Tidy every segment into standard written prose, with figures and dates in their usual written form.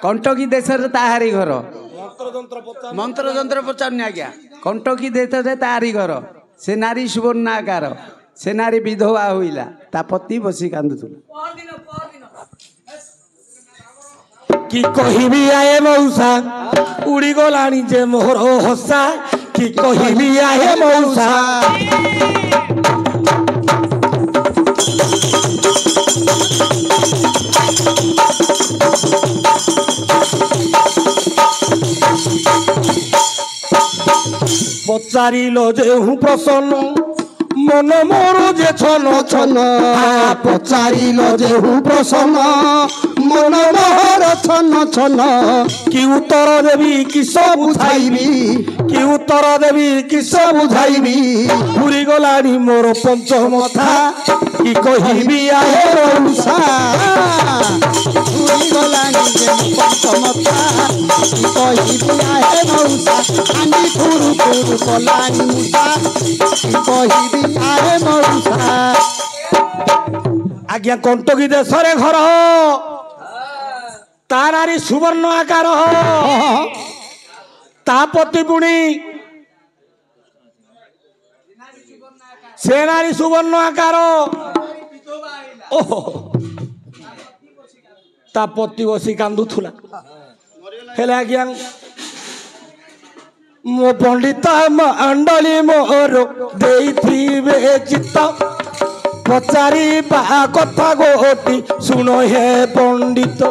Kentucky देश ताहारी घर मंत्र जंत्र पचारनी आज्ञा कंटकी देश ताहारी घर से नारी सुवर्णाकार से नारी विधवा होइला ता पति बसी कांदुथुला कि कहबी आए मौसा उड़ी गलानी जे मोर हसा कि कहबी आए मौसा पचारिल जे हूँ प्रसन्न मन मोर जे छन छन पचारिल जे हूँ प्रसन्न मन मोर छन छन कि उत्तर देवी किस बुझाइबी कि उत्तर देवी किस बुझाइबी पूरी गलानी मोर पंचमथा कि कहबी आए मौसा पूरी गलानी जे पंचमथा कि कहबी आए मौसा आनी फुरु फुरु कलानी मुसा कि कहबी आए मौसा आज्ञा कंटकी देश रे घर तारारी सुवर्ण आकार तापति पुणी सेनारी सुवर्ण आकार तापति बसी कांदुथुला हेले आज्ञा मो पंडित मंडली मोर देइथिबे चित्त पचारी बा कथा गोटी सुनो हे पंडित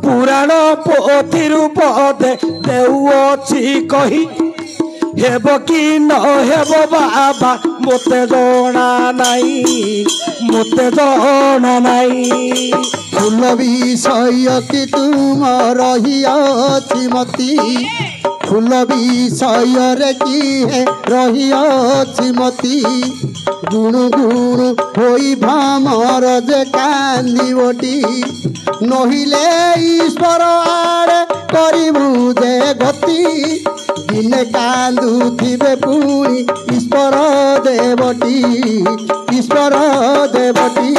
पुराण पोथी पदे देउछि कही हेब कि न हेब बाबा मोते जणा नाई मोते जणा नाई फूल विषय कि तुम रही मती फूल विषय रे कि रही मती गुणु गुणु होई भ्रमर जे कांदिबटी नहिले ईश्वर आड़े करिबु जे गति दिने कांदुथिबे पुणी ईश्वर देवटी ईश्वर देवटी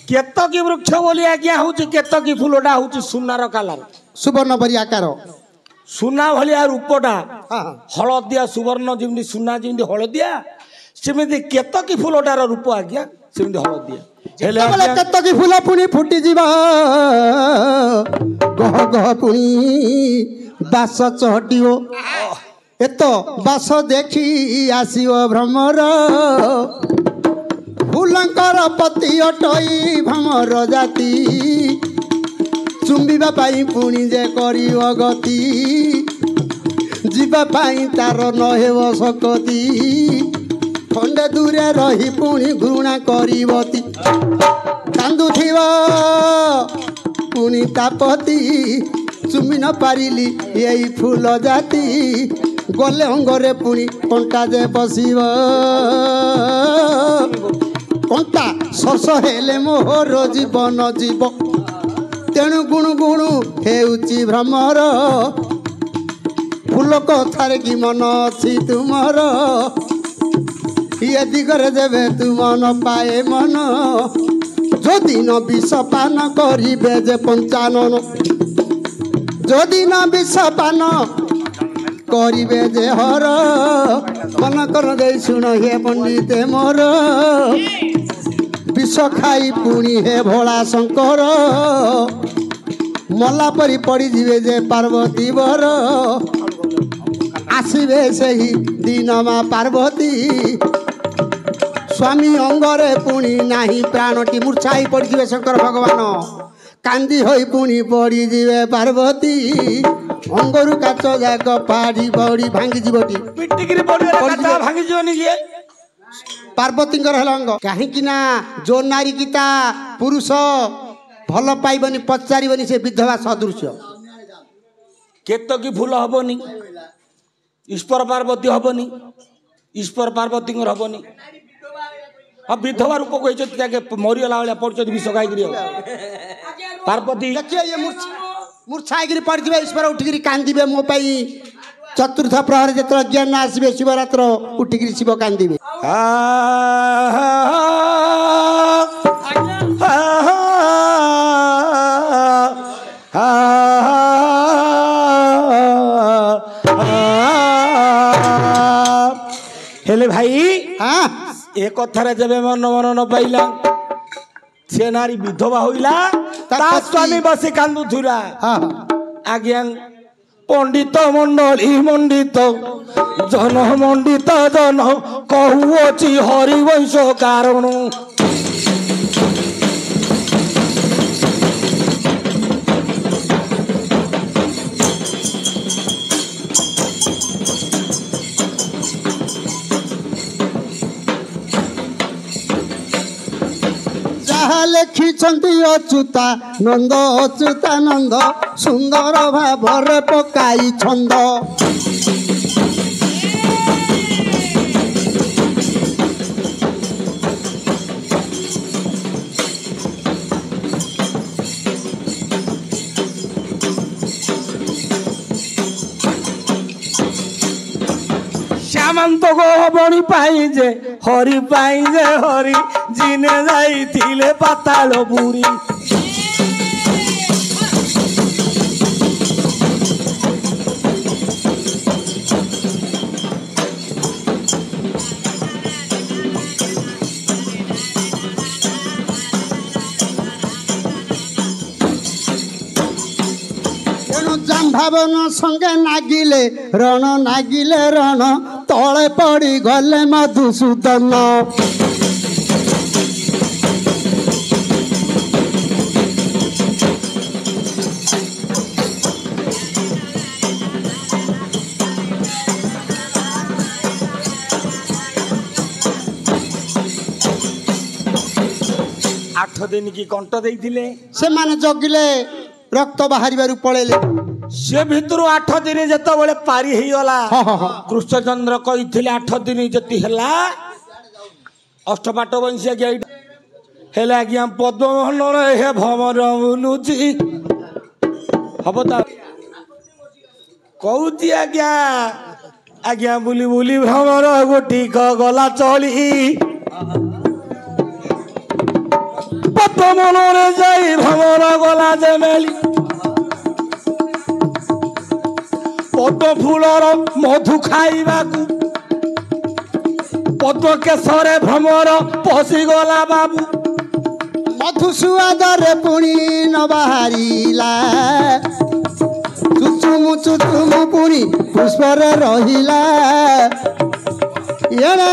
केतकी वृक्ष बोली आज्ञा हूँ केतकी फूलटा हूँ सुनार कलर सुवर्ण परी आकार सुना भलिया रूपटा हलदिया सुवर्ण जमी सुना जमी हलदिया सेमती केतकी फूलटार रूप आज्ञा सेमती हलदिया केतकी फूल पुणी फुटी जीव गह गह पुणी बास चहटिओ एत बास देखी आसिओ भ्रमर फूलंकर पति अटई भ्रमर जाति चुंबिबा पाई पुणी जे करिव गति जीवा पाई तार नहेव सकती खंडे दूरे रही पुणी घृणा करिवती कांदुथिव पुणी तापति चुमी न पारिली यही फूल जाति गले अंगरे पुणी कंटा जे बसिव कंटा शश हेले मोहर जीवन जीव तेणु गुणु गुणु हेउची भ्रमर फूल कथार कि मन अच्छी तुमर ये दिगरे जेबे तुम न पाए मन जो दिन विष पान करिबे जे पंचानन जो दिन विष पान करिबे जे हर मन कर दे सुन हे पंडित मोर विष खाई पुणी हे भोला शंकर मला परी पड़ी जीवे जे पार्वती वर आसबे से ही दिन माँ पार्वती स्वामी अंगरे पुणी नाही प्राणटी मूर्छाई पड़ी शंकर भगवान कांदी होई पुणी पड़ी जीवे पार्वती अंगरु काच जाक पाड़ी बड़ी भांगी जीवटी भांगी जीवनी पार्वती अंग कहीं जो नारी गीता पुरुष भल पाइबनी पचारिबनी से विधवा सदृश केतकी फूल हबनी ईश्वर पार्वती हबनी ईश्वर पार्वती हबनी हाँ विधवा रूप कही मरीगला भाया पड़े विष खाई पार्वती ମୂର୍ଚ୍ଛା ହେଇକିରି ପଡ଼ିଥିବେ ଈଶ୍ୱର ଉଠିକିରି କାନ୍ଦିବେ ମୋ ପାଇଁ ଚତୁର୍ଥ ପ୍ରହର ଯେତେବେଳେ ଜ୍ଞାନ ଆସିବେ ଶିବରାତ୍ର ଉଠିକିରି ଶିବ କାନ୍ଦିବେ हेले भाई हाँ ए कथारे जबे मन न पाइला से नारी विधवा होइला ता स्वामी बसी कांदुथुरा हाँ आज्ञा पंडित मंडली मंडित जन मंडित जन कहूची हरिवंश कारण ଲେଖିଛନ୍ତି ଅଚ୍ୟୁତାନନ୍ଦ ସୁନ୍ଦର ଭାବରେ ପକାଇ ଛନ୍ଦ श्यामंत गो बणी पाई जे हरि पाई जे हरि जिने जाइथिले पाताल पुरी ভাবন সঙ্গে নাগিলে রণ তলে পড়ি গলে মধুসূদন आठ दिन की कंट देइथिले से माने जगिले रक्त बाहर पड़ेले से भितर 8 दिन जिते पारी हो गला कृष्णचंद्र कही 8 दिन जति है अष्टपाट वंशी आज्ञा हेले आज्ञा पद्मोहन हे भमर बुलुची हम कहती आज्ञा आज्ञा बुली बुली भ्रमर गोटिक गला चली पद्मोहन जाई भ्रमर गला जमेली पद्म फूलर मधु खाइबा पद्म केशरे भ्रमर पशिगला बाबू मधुसुआदरे पुणी न बाहरिला चुचुमु पुणी पुष्परे रहिला इणे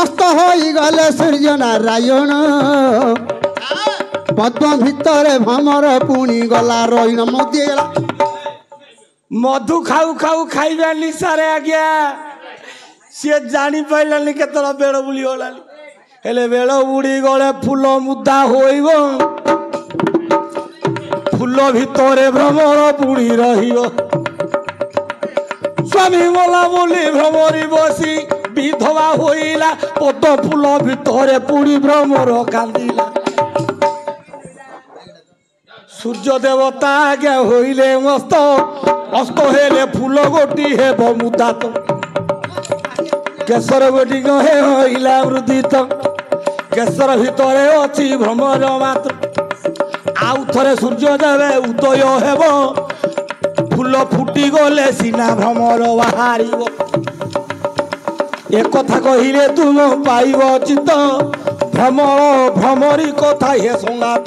अस्त होई गले सूर्य नारायण पद्म भितरे भ्रमर पुणी गला रहीन मोदिगला मधु खाऊ खाऊ खाइबा निशारे आज्ञा सी जानी पाइलानी केतला बेड़ बुली गलानी हेले बेड़ बुड़ी गले फूल मुदा होइब फूल भितरे भ्रमर पुणी रहिब स्वामी मला बोली भ्रमरी बसी विधवा होइला पद्म फूल भितरे पुणी भ्रमर कांदिला सूर्य देवता आज्ञा होइले मस्त अस्त हेले फूल गोटी हे मुदात केशर गोटी हे होइला वृद्धित केशर भितरे अछि भ्रमर मात्र आउ थरे सूर्य देवे उदय हेब फूल फुटी गले सीना भ्रमर बाहरिब एक कथा कहिले तुम पाइब चित्त भ्रमर भ्रमरी कथा हे संगात